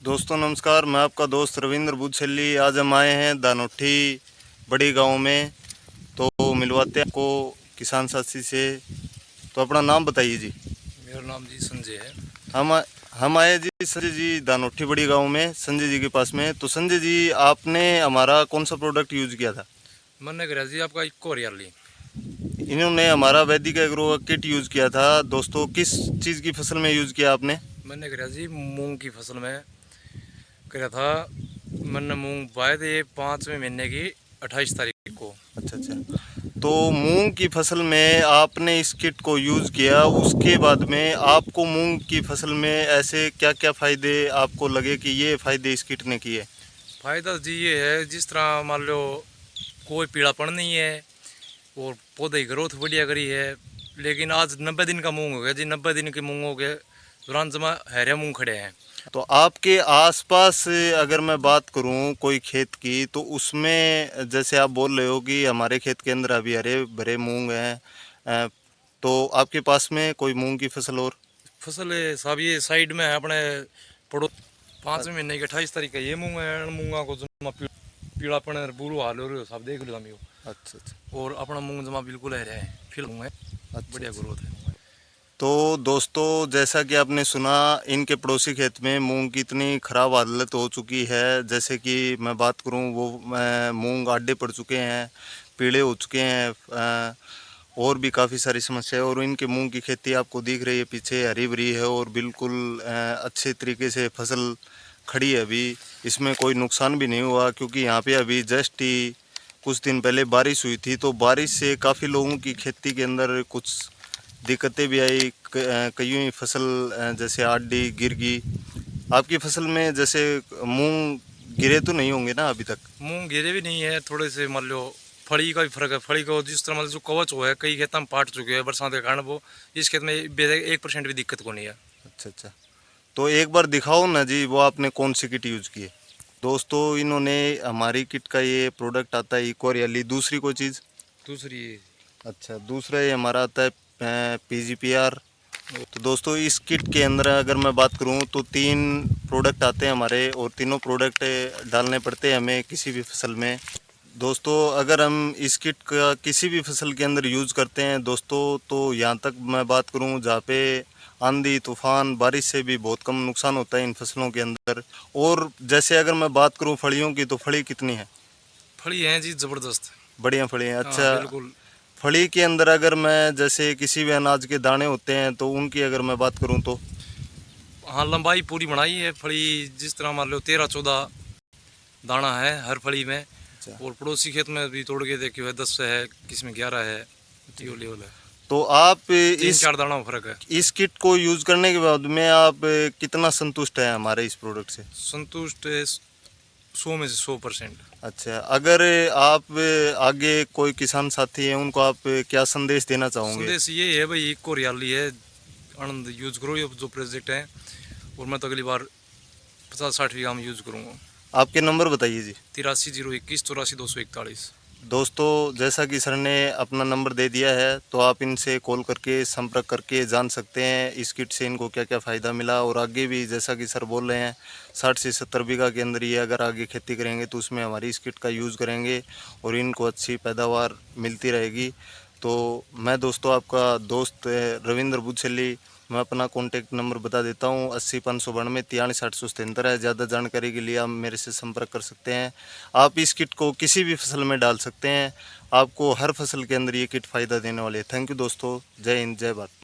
दोस्तों नमस्कार, मैं आपका दोस्त रविंद्र बुच्छल्ली। आज हम आए हैं दानोठी बड़ी गांव में, तो मिलवाते हैं आपको किसान साथी से। तो अपना नाम बताइए जी। मेरा नाम जी संजय है। हम हम आए जी संजय जी दानोठी बड़ी गांव में, संजय जी के पास में। तो संजय जी, आपने हमारा कौन सा प्रोडक्ट यूज किया था? मैंने करा जी आपका इको हरियाली। इन्होंने हमारा वैदिक एग्रो किट यूज किया था। दोस्तों, किस चीज़ की फसल में यूज किया आपने? मैंने करा जी मूंग की फसल में करा था। मैंने मूंग बोए थे 5वें महीने की 28 तारीख को। अच्छा अच्छा। तो मूंग की फसल में आपने इस किट को यूज़ किया, उसके बाद में आपको मूंग की फसल में ऐसे क्या क्या फ़ायदे आपको लगे कि ये फ़ायदे इस किट ने किए? फायदा जी ये है, जिस तरह मान लो कोई पीड़ापन नहीं है और पौधे की ग्रोथ बढ़िया करी है। लेकिन आज 90 दिन का मूंग हो गया जी। 90 दिन के मूंगों के दौरान जमा हरे मूंग खड़े हैं। तो आपके आसपास अगर मैं बात करूं कोई खेत की, तो उसमें जैसे आप बोल रहे हो कि हमारे खेत के अंदर अभी हरे भरे मूंग हैं, तो आपके पास में कोई मूंग की फसल और? फसल साहब ये साइड में है अपने पड़ो। 5वें महीने की 28 तारीख का ये मूंग है। मूंगा को जमा पीड़ापन बुरो हाल हो रही हो, सब देख लो हम। अच्छा अच्छा। और अपना मूंग जमा बिल्कुल है फिल मूंग है। अच्छा बढ़िया अच्छा। ग्रोथ है। तो दोस्तों, जैसा कि आपने सुना, इनके पड़ोसी खेत में मूंग की इतनी ख़राब हालत हो चुकी है। जैसे कि मैं बात करूं, वो मूंग आडे पड़ चुके हैं, पीले हो चुके हैं, और भी काफ़ी सारी समस्या है। और इनके मूंग की खेती आपको दिख रही है, पीछे हरी भरी है और बिल्कुल अच्छे तरीके से फसल खड़ी है अभी। इसमें कोई नुकसान भी नहीं हुआ, क्योंकि यहाँ पे अभी जस्ट ही कुछ दिन पहले बारिश हुई थी। तो बारिश से काफ़ी लोगों की खेती के अंदर कुछ दिक्कतें भी आई, कईयों की फसल जैसे आड़ी गिर गई। आपकी फसल में जैसे मूंग गिरे तो नहीं होंगे ना अभी तक? मूंग गिरे भी नहीं है, थोड़े से मान लो फड़ी का भी फर्क है। फड़ी को जिस तरह मतलब जो कवच हुआ है कई खेतों में पाट चुके हैं बरसात के कारण, वो इस खेत में 1% भी दिक्कत को नहीं है। अच्छा अच्छा। तो एक बार दिखाओ ना जी, वो आपने कौन सी किट यूज़ की है? दोस्तों, इन्होंने हमारी किट का ये प्रोडक्ट आता है इको रियली। दूसरी कोई चीज़? दूसरी अच्छा, दूसरा ये हमारा आता है PGPR। तो दोस्तों, इस किट के अंदर अगर मैं बात करूं तो 3 प्रोडक्ट आते हैं हमारे, और तीनों प्रोडक्ट डालने पड़ते हैं हमें किसी भी फसल में। दोस्तों, अगर हम इस किट का किसी भी फसल के अंदर यूज़ करते हैं दोस्तों, तो यहाँ तक मैं बात करूँ जहाँ पे आंधी तूफान बारिश से भी बहुत कम नुकसान होता है इन फसलों के अंदर। और जैसे अगर मैं बात करूँ फलियों की, तो फली कितनी है? फड़ी है जी जबरदस्त। बढ़िया फली है। हाँ अच्छा, बिल्कुल। फली के अंदर अगर मैं जैसे किसी भी अनाज के दाने होते हैं, तो उनकी अगर मैं बात करूँ तो? हाँ लंबाई पूरी बनाई है फड़ी। जिस तरह मान लो 13-14 दाना है हर फड़ी में। अच्छा और पड़ोसी खेत में भी तोड़ के देखियो है 10 से है, किसी में 11 है। अच्छा। यो लेवल है। तो आप तीन इस चार दाना में फर्क है। इस किट को यूज़ करने के बाद में आप कितना संतुष्ट हैं हमारे इस प्रोडक्ट से? संतुष्ट है 100 में से 100%। अच्छा, अगर आप आगे कोई किसान साथी हैं, उनको आप क्या संदेश देना चाहोगे? संदेश ये है भाई, इको हरियाली है, आनंद यूज करो ये जो प्रोजेक्ट है। और मैं तो अगली बार 50-60 बीघा में यूज करूँगा। आपके नंबर बताइए जी। 83 021 84 241। दोस्तों, जैसा कि सर ने अपना नंबर दे दिया है, तो आप इनसे कॉल करके संपर्क करके जान सकते हैं इस किट से इनको क्या क्या फ़ायदा मिला। और आगे भी जैसा कि सर बोल रहे हैं, 60 से 70 बीघा के अंदर ये अगर आगे खेती करेंगे तो उसमें हमारी इस किट का यूज़ करेंगे और इनको अच्छी पैदावार मिलती रहेगी। तो मैं दोस्तों आपका दोस्त रविंद्र बुच्छल्ली, मैं अपना कॉन्टैक्ट नंबर बता देता हूँ, 80 592 43 877 है। ज़्यादा जानकारी के लिए आप मेरे से संपर्क कर सकते हैं। आप इस किट को किसी भी फसल में डाल सकते हैं, आपको हर फसल के अंदर ये किट फ़ायदा देने वाली है। थैंक यू दोस्तों, जय हिंद, जय भारत।